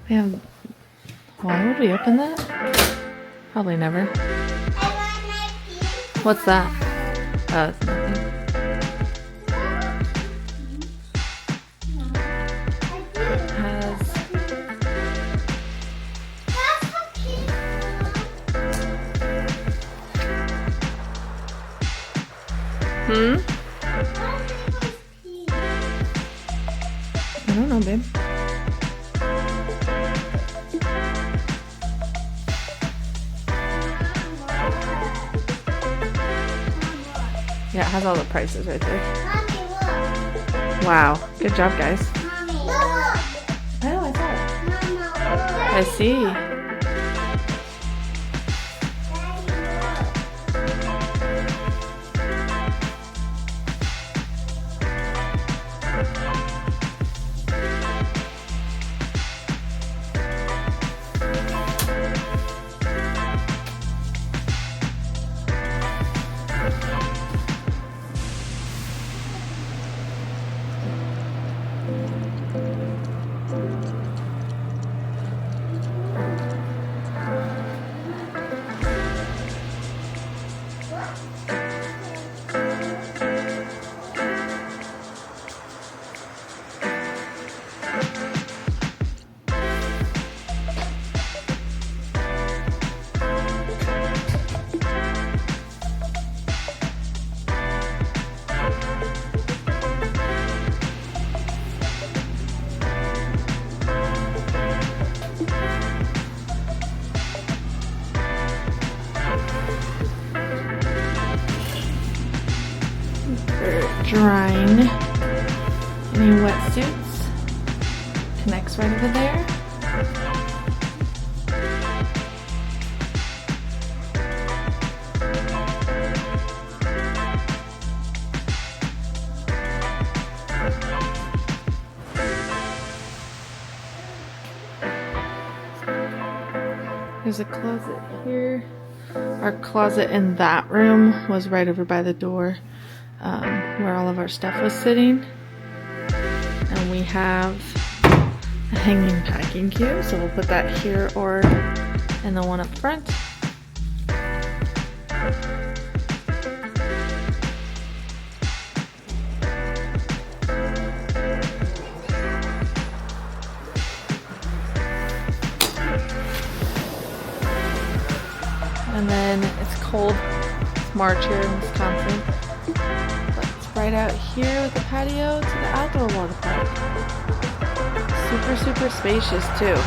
We have. Why would we open that? Probably never. What's that? Oh, it's nothing. It has. I don't know, babe. Yeah, it has all the prices right there. Mommy, look. Wow, good job, guys. Mommy, look. I know, I saw it. Mama, look. I see. For drying any wetsuits. Connects right over there. There's a closet here. Our closet in that room was right over by the door where all of our stuff was sitting. And we have a hanging packing cube, so we'll put that here or in the one up front. And then it's cold. It's March here in Wisconsin. But it's right out here with the patio to the outdoor water park. Super, super spacious too.